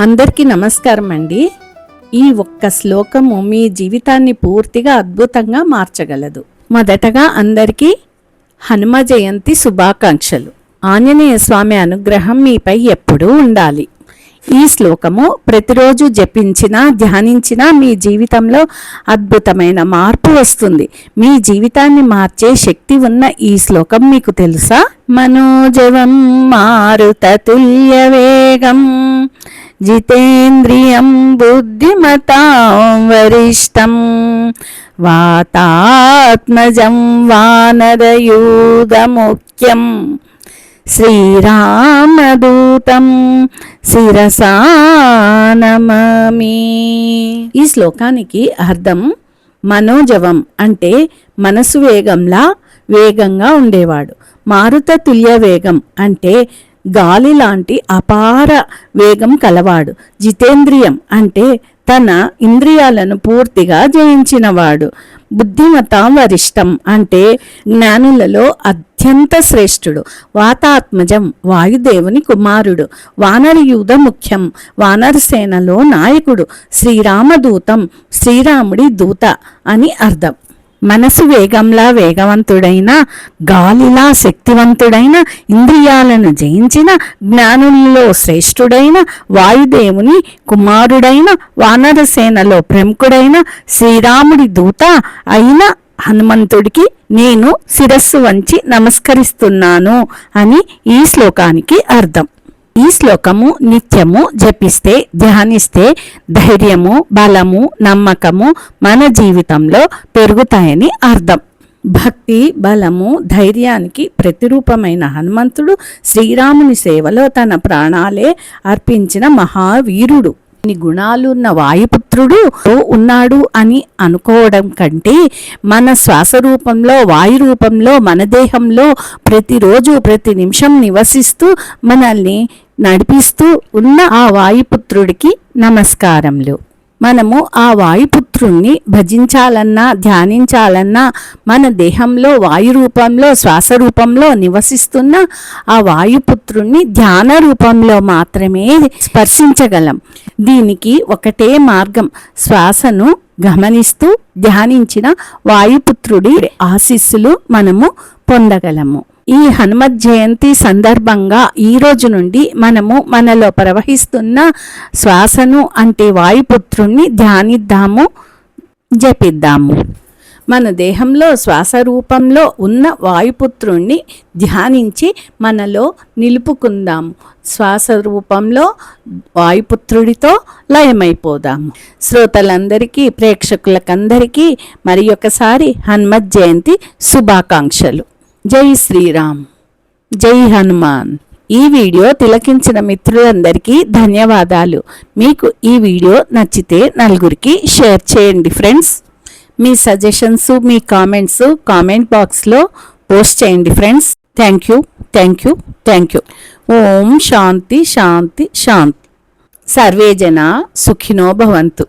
అందరికీ నమస్కారం అండి. ఈ ఒక్క శ్లోకము మీ జీవితాన్ని పూర్తిగా అద్భుతంగా మార్చగలదు. మొదటగా అందరికీ హనుమ జయంతి శుభాకాంక్షలు. ఆంజనేయ స్వామి అనుగ్రహం మీపై ఎప్పుడూ ఉండాలి. ఈ శ్లోకము ప్రతిరోజు జపించినా ధ్యానించినా మీ జీవితంలో అద్భుతమైన మార్పు వస్తుంది. మీ జీవితాన్ని మార్చే శక్తి ఉన్న ఈ శ్లోకం మీకు తెలుసా? మనోజవం మారుతతుల్య వేగం జితేంద్రియం బుద్ధిమతాం వరిష్టం వాతాత్మజం వానరయూధముఖ్యం శ్రీరామదూతం శిరసా నమామి. ఈ శ్లోకానికి అర్థం మనోజవం అంటే మనసు వేగంగా ఉండేవాడు. మారుత తుల్య వేగం అంటే గాలి లాంటి అపార వేగం కలవాడు. జితేంద్రియం అంటే తన ఇంద్రియాలను పూర్తిగా జయించినవాడు. బుద్ధిమతాం వరిష్టం అంటే జ్ఞానులలో అత్యంత శ్రేష్ఠుడు. వాతాత్మజం వాయుదేవుని కుమారుడు. వానరయూధ ముఖ్యం వానరసేనలో నాయకుడు. శ్రీరామదూతం శ్రీరాముడి దూత అని అర్థం. మనసు వేగంలా వేగవంతుడైన, గాలిలా శక్తివంతుడైన, ఇంద్రియాలను జయించిన, జ్ఞానుల్లో శ్రేష్ఠుడైన, వాయుదేవుని కుమారుడైన, వానరసేనలో ప్రముఖుడైన, శ్రీరాముడి దూత అయిన హనుమంతుడికి నేను శిరస్సు వంచి నమస్కరిస్తున్నాను అని ఈ శ్లోకానికి అర్థం. ఈ శ్లోకము నిత్యము జపిస్తే ధ్యానిస్తే ధైర్యము, బలము, నమ్మకము మన జీవితంలో పెరుగుతాయని అర్థం. భక్తి, బలము, ధైర్యానికి ప్రతిరూపమైన హనుమంతుడు శ్రీరాముని సేవలో తన ప్రాణాలే అర్పించిన మహావీరుడు. ఇన్ని గుణాలున్న వాయుపుత్రుడు ఉన్నాడు అని అనుకోవడం కంటే మన శ్వాస రూపంలో, వాయు రూపంలో మన దేహంలో ప్రతిరోజు ప్రతి నిమిషం నివసిస్తూ మనల్ని నడిపిస్తూ ఉన్న ఆ వాయుపుత్రుడికి నమస్కారములు. మనము ఆ వాయుపుత్రుణ్ణి భజించాలన్నా ధ్యానించాలన్నా మన దేహంలో వాయు రూపంలో శ్వాస రూపంలో నివసిస్తున్న ఆ వాయుపుత్రుణ్ణి ధ్యాన రూపంలో మాత్రమే స్పర్శించగలం. దీనికి ఒకటే మార్గం. శ్వాసను గమనిస్తూ ధ్యానించిన వాయుపుత్రుడి ఆశీస్సులు మనము పొందగలము. ఈ హనుమత్ జయంతి సందర్భంగా ఈ రోజు నుండి మనము మనలో ప్రవహిస్తున్న శ్వాసను అంటే వాయుపుత్రుణ్ణి ధ్యానిద్దాము, జపిద్దాము. మన దేహంలో శ్వాస రూపంలో ఉన్న వాయుపుత్రుణ్ణి ధ్యానించి మనలో నిలుపుకుందాము. శ్వాస రూపంలో వాయుపుత్రుడితో లయమైపోదాము. శ్రోతలందరికీ, ప్రేక్షకులకందరికీ మరి ఒకసారి హనుమత్ జయంతి శుభాకాంక్షలు. జై శ్రీరామ్, జై హనుమాన్. ఈ వీడియో తిలకించిన మిత్రులందరికీ ధన్యవాదాలు. మీకు ఈ వీడియో నచ్చితే నలుగురికి షేర్ చేయండి ఫ్రెండ్స్. మీ సజెషన్స్, మీ కామెంట్స్ కామెంట్ బాక్స్లో పోస్ట్ చేయండి ఫ్రెండ్స్. Thank you. ఓం శాంతి శాంతి శాంతి. సర్వే జనా సుఖినో భవంతు.